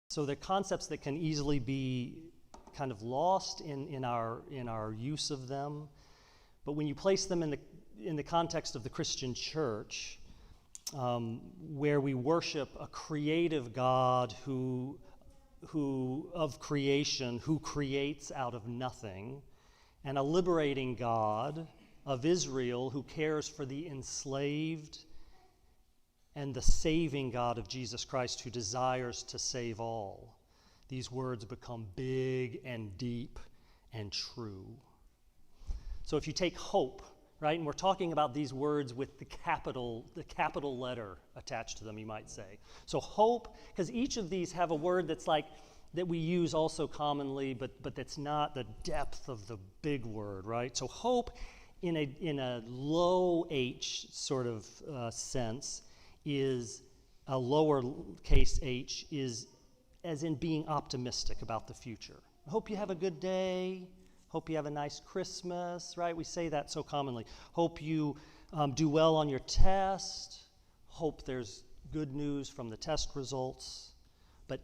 So they're concepts that can easily be kind of lost in our use of them. But when you place them in the context of the Christian church, where we worship a creative God who of creation, who creates out of nothing, and a liberating God of Israel who cares for the enslaved, and the saving God of Jesus Christ who desires to save all, these words become big and deep and true. So if you take hope, right, and we're talking about these words with the capital letter attached to them, you might say. So hope, because each of these have a word that's like, that we use also commonly, but that's not the depth of the big word, right? So hope in a low H sort of sense is a lowercase h, is as in being optimistic about the future. I hope you have a good day. Hope you have a nice Christmas, right? We say that so commonly. Hope you do well on your test. Hope there's good news from the test results. But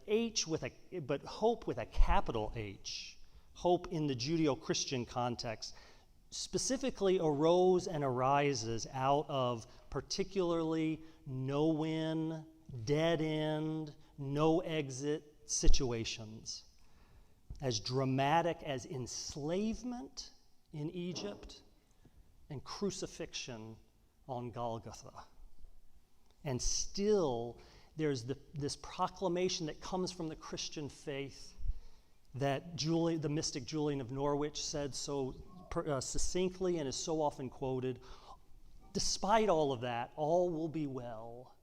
hope with a capital H, hope in the Judeo-Christian context, specifically arose and arises out of particularly no-win, dead-end, no-exit situations. As dramatic as enslavement in Egypt and crucifixion on Golgotha. And still, there's this proclamation that comes from the Christian faith that the mystic Julian of Norwich said so succinctly and is so often quoted. Despite all of that, all will be well,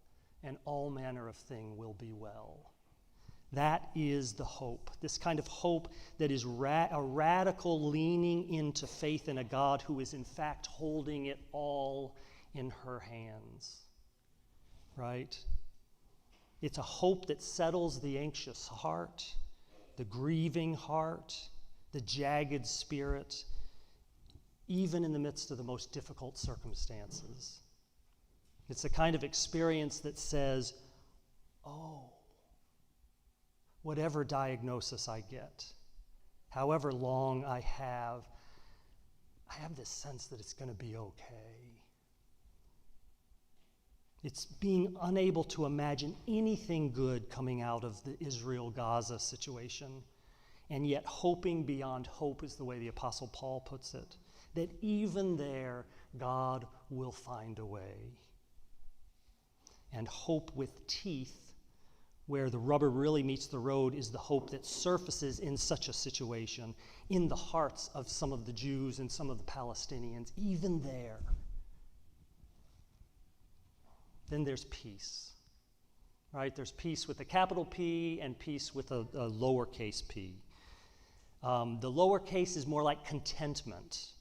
and all manner of thing will be well. That is the hope, this kind of hope that is a radical leaning into faith in a God who is in fact holding it all in her hands, right? It's a hope that settles the anxious heart, the grieving heart, the jagged spirit, even in the midst of the most difficult circumstances. It's a kind of experience that says, oh, whatever diagnosis I get, however long I have this sense that it's going to be okay. It's being unable to imagine anything good coming out of the Israel-Gaza situation, and yet hoping beyond hope is the way the Apostle Paul puts it, that even there, God will find a way. And hope with teeth, where the rubber really meets the road, is the hope that surfaces in such a situation in the hearts of some of the Jews and some of the Palestinians, even there. Then there's peace, right? There's peace with a capital P and peace with a lowercase p. The lowercase is more like contentment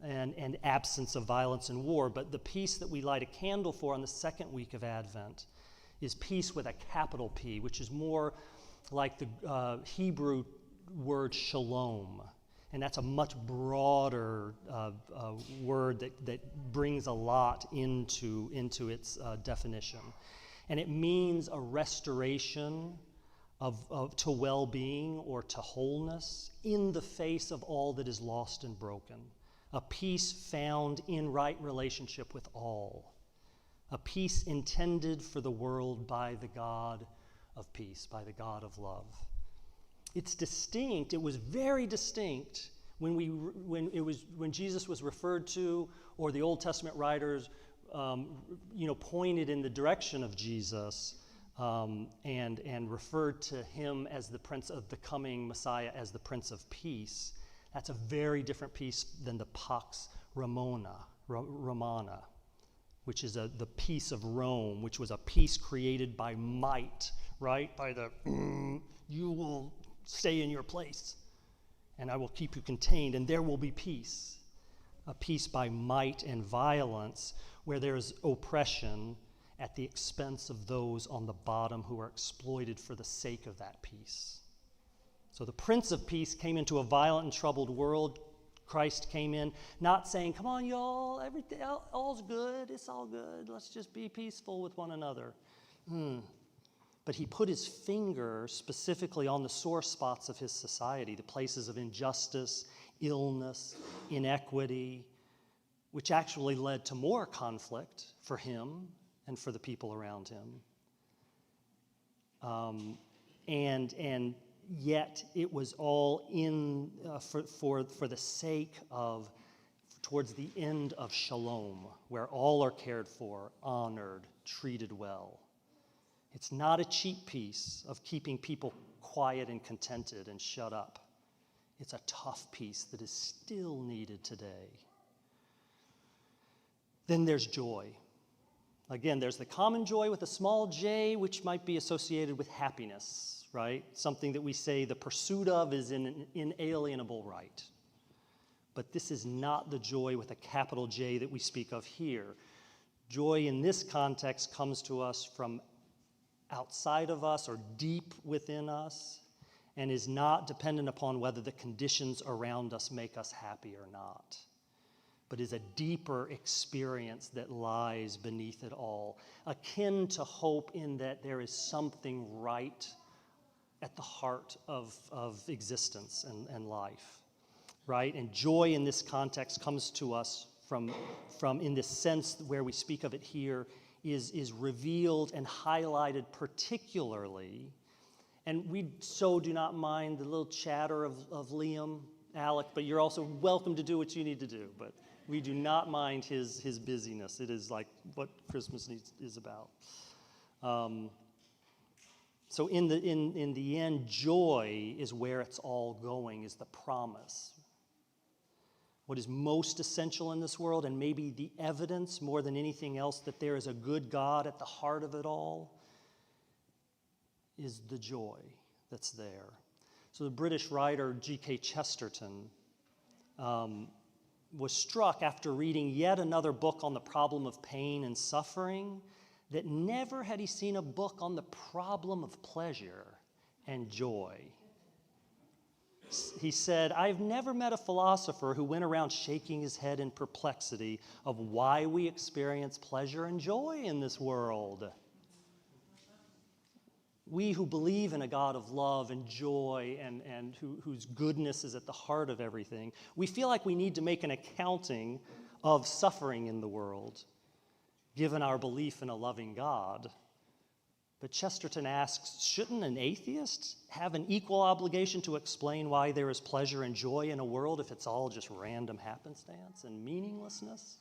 and absence of violence and war, but the peace that we light a candle for on the second week of Advent is peace with a capital P, which is more like the Hebrew word shalom. And that's a much broader word that brings a lot into its definition. And it means a restoration to well-being or to wholeness in the face of all that is lost and broken. A peace found in right relationship with all. A peace intended for the world by the God of peace, by the God of love. It's distinct. It was very distinct when Jesus was referred to, or the Old Testament writers, pointed in the direction of Jesus and referred to him as the Prince of the coming Messiah as the Prince of Peace. That's a very different peace than the Pax Romana, which is the peace of Rome, which was a peace created by might, right? By the, you will stay in your place, and I will keep you contained, and there will be peace. A peace by might and violence, where there is oppression at the expense of those on the bottom who are exploited for the sake of that peace. So the Prince of Peace came into a violent and troubled world. Christ came in, not saying, come on, y'all, everything, all's good, it's all good, let's just be peaceful with one another. but he put his finger specifically on the sore spots of his society, the places of injustice, illness, inequity, which actually led to more conflict for him and for the people around him. And yet it was all in for the sake of, towards the end of shalom, where all are cared for, honored, treated well. It's not a cheap piece of keeping people quiet and contented and shut up. It's a tough piece that is still needed today. Then there's joy. Again, there's the common joy with a small j, which might be associated with happiness, right? Something that we say the pursuit of is an inalienable right. But this is not the joy with a capital J that we speak of here. Joy in this context comes to us from outside of us or deep within us, and is not dependent upon whether the conditions around us make us happy or not, but is a deeper experience that lies beneath it all, akin to hope in that there is something right at the heart of existence and life, right? And joy in this context comes to us from in this sense where we speak of it here, is revealed and highlighted particularly. And we so do not mind the little chatter of Liam, Alec, but you're also welcome to do what you need to do. But we do not mind his busyness. It is like what Christmas is about. So in the end, joy is where it's all going, is the promise. What is most essential in this world, and maybe the evidence more than anything else that there is a good God at the heart of it all, is the joy that's there. So the British writer G.K. Chesterton was struck after reading yet another book on the problem of pain and suffering that never had he seen a book on the problem of pleasure and joy. He said, "I've never met a philosopher who went around shaking his head in perplexity of why we experience pleasure and joy in this world. We who believe in a God of love and joy and whose goodness is at the heart of everything, we feel like we need to make an accounting of suffering in the world, given our belief in a loving God." But Chesterton asks, shouldn't an atheist have an equal obligation to explain why there is pleasure and joy in a world if it's all just random happenstance and meaninglessness?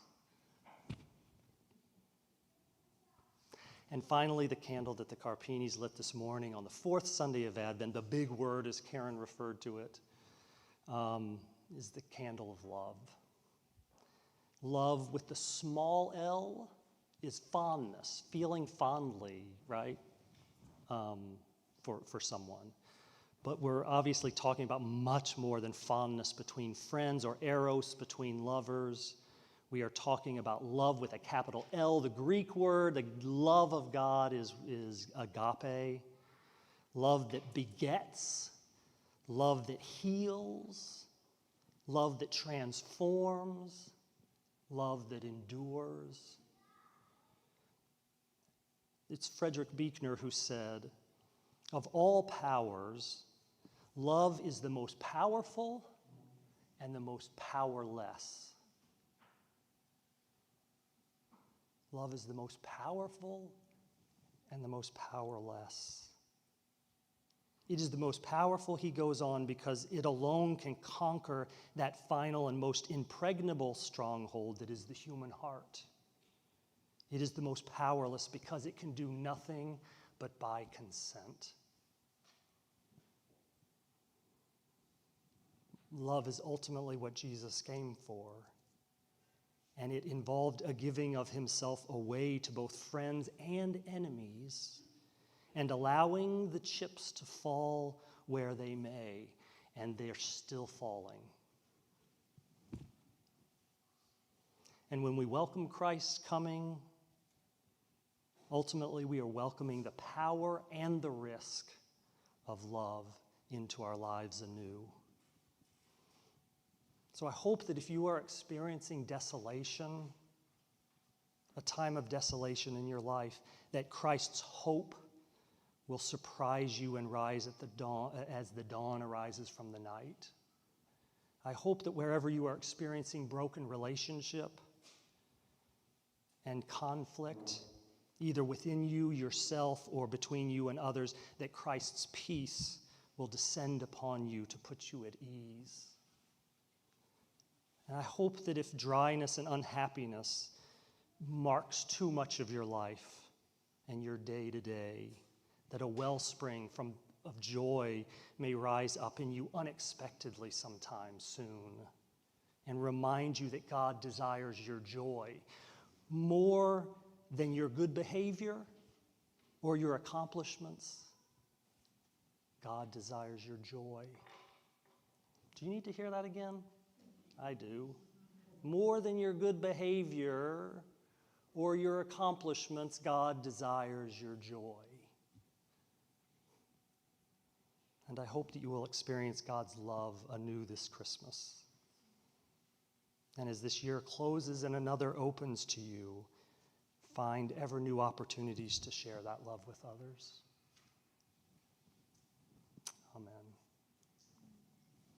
And finally, the candle that the Carpinis lit this morning on the fourth Sunday of Advent, the big word as Karen referred to it, is the candle of love. Love with the small L is fondness, feeling fondly, right, for someone. But we're obviously talking about much more than fondness between friends or eros between lovers. We are talking about love with a capital L. The Greek word, the love of God is agape, love that begets, love that heals, love that transforms, love that endures. It's Frederick Buechner who said, "Of all powers, love is the most powerful and the most powerless." Love is the most powerful and the most powerless. It is the most powerful, he goes on, because it alone can conquer that final and most impregnable stronghold that is the human heart. It is the most powerless because it can do nothing but by consent. Love is ultimately what Jesus came for. And it involved a giving of himself away to both friends and enemies, and allowing the chips to fall where they may, and they're still falling. And when we welcome Christ's coming, ultimately we are welcoming the power and the risk of love into our lives anew. So I hope that if you are experiencing desolation, a time of desolation in your life, that Christ's hope will surprise you and rise at the dawn, as the dawn arises from the night. I hope that wherever you are experiencing broken relationship and conflict, either within you, yourself, or between you and others, that Christ's peace will descend upon you to put you at ease. And I hope that if dryness and unhappiness marks too much of your life and your day-to-day, that a wellspring of joy may rise up in you unexpectedly sometime soon and remind you that God desires your joy more than your good behavior or your accomplishments. God desires your joy. Do you need to hear that again? I do. More than your good behavior or your accomplishments, God desires your joy. And I hope that you will experience God's love anew this Christmas. And as this year closes and another opens to you, find ever new opportunities to share that love with others. Amen.